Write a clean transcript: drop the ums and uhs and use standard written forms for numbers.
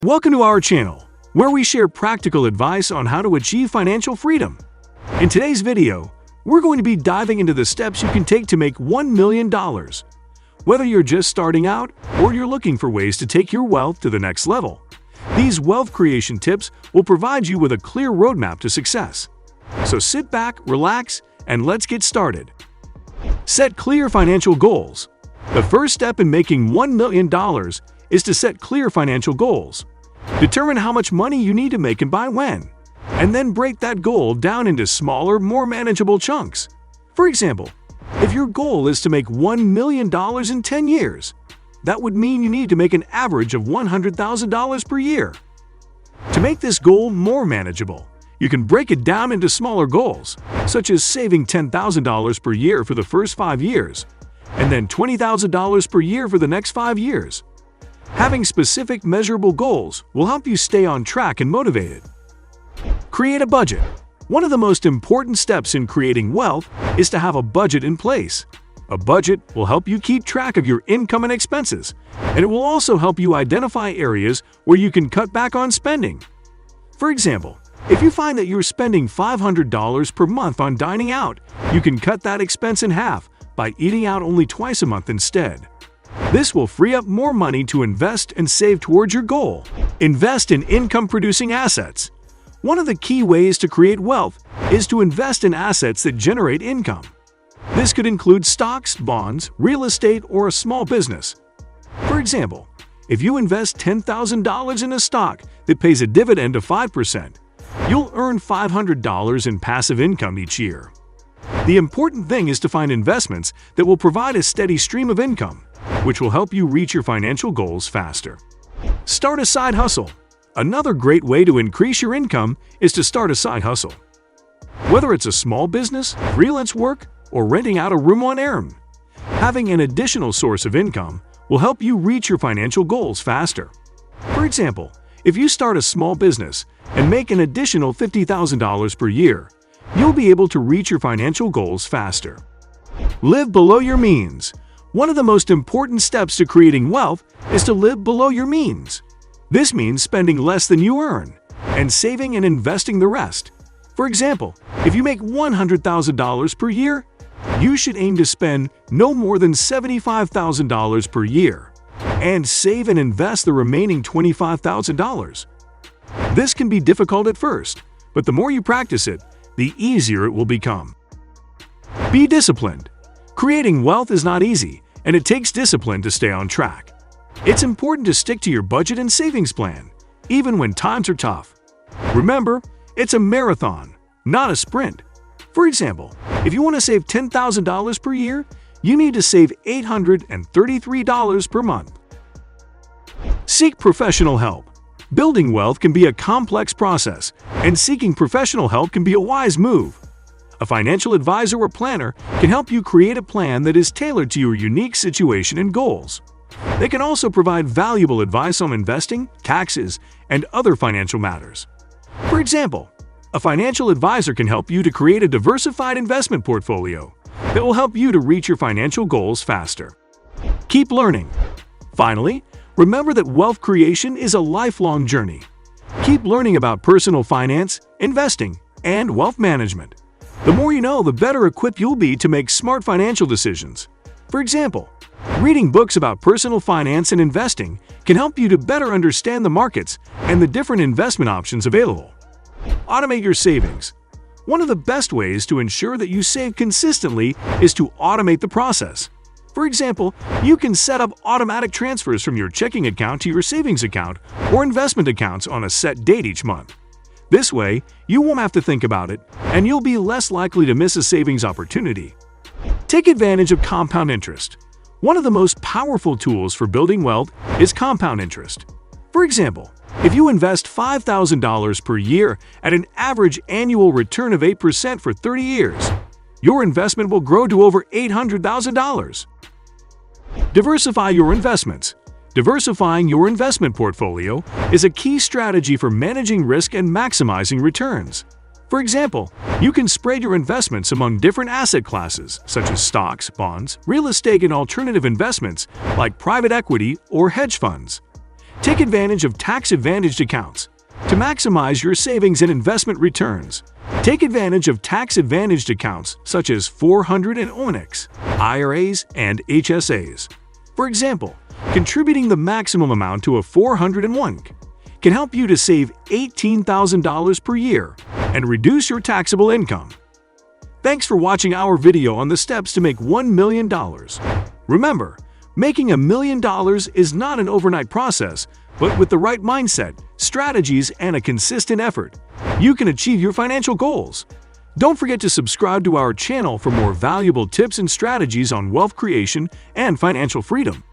Welcome to our channel, where we share practical advice on how to achieve financial freedom. In today's video, we're going to be diving into the steps you can take to make $1 million. Whether you're just starting out or you're looking for ways to take your wealth to the next level, these wealth creation tips will provide you with a clear roadmap to success. So sit back, relax, and let's get started. Set clear financial goals. The first step in making $1 million is to set clear financial goals. Determine how much money you need to make and by when, and then break that goal down into smaller, more manageable chunks. For example, if your goal is to make $1 million in 10 years, that would mean you need to make an average of $100,000 per year. To make this goal more manageable, you can break it down into smaller goals, such as saving $10,000 per year for the first 5 years, and then $20,000 per year for the next 5 years. Having specific, measurable goals will help you stay on track and motivated. Create a budget. One of the most important steps in creating wealth is to have a budget in place. A budget will help you keep track of your income and expenses, and it will also help you identify areas where you can cut back on spending. For example, if you find that you're spending $500 per month on dining out, you can cut that expense in half by eating out only twice a month instead. This will free up more money to invest and save towards your goal. Invest in income-producing assets. One of the key ways to create wealth is to invest in assets that generate income. This could include stocks, bonds, real estate, or a small business. For example, if you invest $10,000 in a stock that pays a dividend of 5%, you'll earn $500 in passive income each year. The important thing is to find investments that will provide a steady stream of income, which will help you reach your financial goals faster. Start a side hustle. Another great way to increase your income is to start a side hustle. Whether it's a small business, freelance work, or renting out a room on Airbnb, having an additional source of income will help you reach your financial goals faster. For example, if you start a small business and make an additional $50,000 per year, you'll be able to reach your financial goals faster. Live below your means. One of the most important steps to creating wealth is to live below your means. This means spending less than you earn and saving and investing the rest. For example, if you make $100,000 per year, you should aim to spend no more than $75,000 per year and save and invest the remaining $25,000. This can be difficult at first, but the more you practice it, the easier it will become. Be disciplined. Creating wealth is not easy, and it takes discipline to stay on track. It's important to stick to your budget and savings plan, even when times are tough. Remember, it's a marathon, not a sprint. For example, if you want to save $10,000 per year, you need to save $833 per month. Seek professional help. Building wealth can be a complex process, and seeking professional help can be a wise move. A financial advisor or planner can help you create a plan that is tailored to your unique situation and goals. They can also provide valuable advice on investing, taxes, and other financial matters. For example, a financial advisor can help you to create a diversified investment portfolio that will help you to reach your financial goals faster. Keep learning. Finally, remember that wealth creation is a lifelong journey. Keep learning about personal finance, investing, and wealth management. The more you know, the better equipped you'll be to make smart financial decisions. For example, reading books about personal finance and investing can help you to better understand the markets and the different investment options available. Automate your savings. One of the best ways to ensure that you save consistently is to automate the process. For example, you can set up automatic transfers from your checking account to your savings account or investment accounts on a set date each month. This way, you won't have to think about it, and you'll be less likely to miss a savings opportunity. Take advantage of compound interest. One of the most powerful tools for building wealth is compound interest. For example, if you invest $5,000 per year at an average annual return of 8% for 30 years, your investment will grow to over $800,000. Diversify your investments. Diversifying your investment portfolio is a key strategy for managing risk and maximizing returns. For example, you can spread your investments among different asset classes, such as stocks, bonds, real estate, and alternative investments like private equity or hedge funds. Take advantage of tax-advantaged accounts to maximize your savings and investment returns. Take advantage of tax-advantaged accounts such as 400 and Onyx, IRAs, and HSAs. For example, contributing the maximum amount to a 401 can help you to save $18,000 per year and reduce your taxable income. Thanks for watching our video on the steps to make $1 million. Remember, making $1 million is not an overnight process, but with the right mindset, strategies, and a consistent effort, you can achieve your financial goals. Don't forget to subscribe to our channel for more valuable tips and strategies on wealth creation and financial freedom.